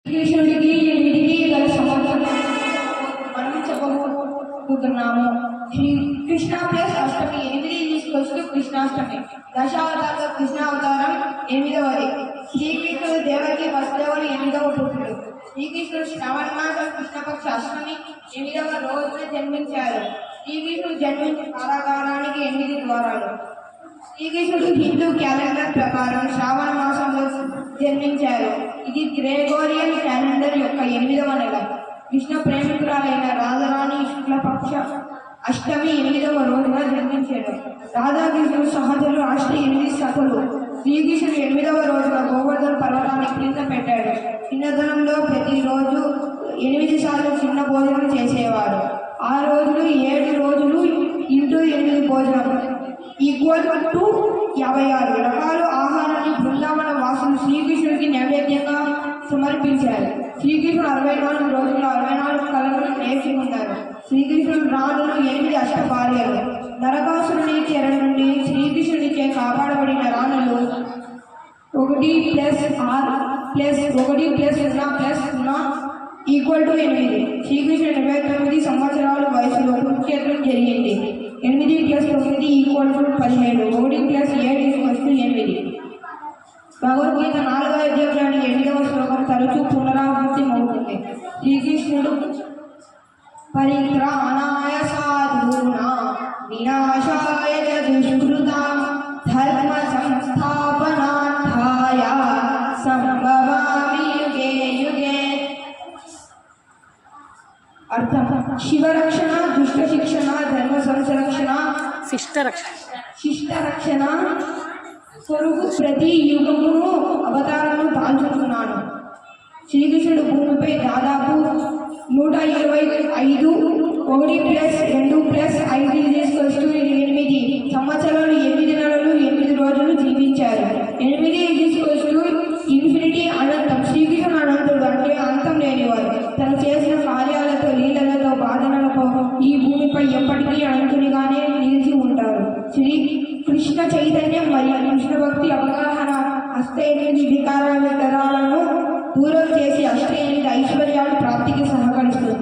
కృష్ణుడికి ఎనిమిదికి గల సంబంధం మనం చెప్పబోతున్నాము. కృష్ణ ప్లస్ అష్టమి 8 కృష్ణాష్టమి. దశావతారంలో కృష్ణావతారం 8వది. శ్రీకృష్ణుడు దేవకి వసుదేవుడు 8వ పుత్రుడు. శ్రీకృష్ణుడు శ్రావణ మాసం కృష్ణపక్ష అష్టమి 8వ రోజున జన్మించారు. శ్రీకృష్ణుడు జన్మించిన కాలకాలానికి 8 ద్వారాలు. శ్రీకృష్ణుడు హిందూ క్యాలెండర్ ప్రకారం శ్రావణ మాసంలో జన్మించారు. ఇది గ్రెగోరియన్ క్యాలెండర్ యొక్క 8వ నెల. కృష్ణ ప్రేమికురాలైన రాధారాణి శుక్లపక్ష అష్టమి 8వ రోజున జన్మించారు. రాధాకృష్ణుడు సహజలు అష్ట 8 సతులు. శ్రీకృష్ణుడు 8వ రోజున గోవర్ధన పర్వతాన్ని క్రింద పెట్టాడు. చిన్నతనంలో ప్రతిరోజు 8 సార్లు చిన్న భోజనం చేసేవారు. ఆ రోజులు 7 రోజులు ఇంటూ 8 భోజనం ఈక్వల్ టు 56 రకాల ఆహారాన్ని బృందావన వాసులు శ్రీకృష్ణుడికి నైవేద్యంగా సమర్పించారు. శ్రీకృష్ణుడు 64 రోజుల్లో 64 కళలను నేర్చుకున్నారు. శ్రీకృష్ణుడు రాణులు 8 అష్టభార్యలు. నరకాసురుని చెర నుండి శ్రీకృష్ణుడిచే కాపాడబడిన రాణులు 1+1+0+0 శ్రీకృష్ణుడు 29 సంవత్సరాల వయసులో కురుక్షేత్రం జరిగింది. 8+9 17. 1+7 8. భగవద్గీత 4వ అధ్యాయాన్ని 8వ శ్లోకం తరచూ పునరావృత్తి అవుతుంది. శ్రీకృష్ణుడు పరిత్రాణాయ సాధూనాం వినాశాయ దుష్కృతాం ధర్మ సంస్థాపనార్థాయ సంభవామి యుగే యుగే. అర్థం: శివరక్షణ, దుష్ట శిక్షణ, ధర్మ సంరక్షణ, శిష్ట రక్షణ కొరకు ప్రతి యుగమును అవతారము దాల్చుతున్నాను. శ్రీకృష్ణుడు భూమిపై దాదాపు 125 1+2+5 8 సంవత్సరాలు 8 నెలలు 8 రోజులు జీవించారు. 8 అనంతం. శ్రీకృష్ణుడు అనంతుడు అంటే అంతం లేనివారు. తను చేసిన కార్యాలతో, లీలలతో, బాధనలతో ఈ భూమిపై ఎప్పటికీ అనంతునిగానే నిలిచి ఉంటారు. శ్రీ కృష్ణ చైతన్యం మరియు కృష్ణ భక్తి అవగాహన అష్ట 8 వికారాలను దూరం చేసి అష్ట 8 ఐశ్వర్యాలు ప్రాప్తికి సహకరిస్తుంది.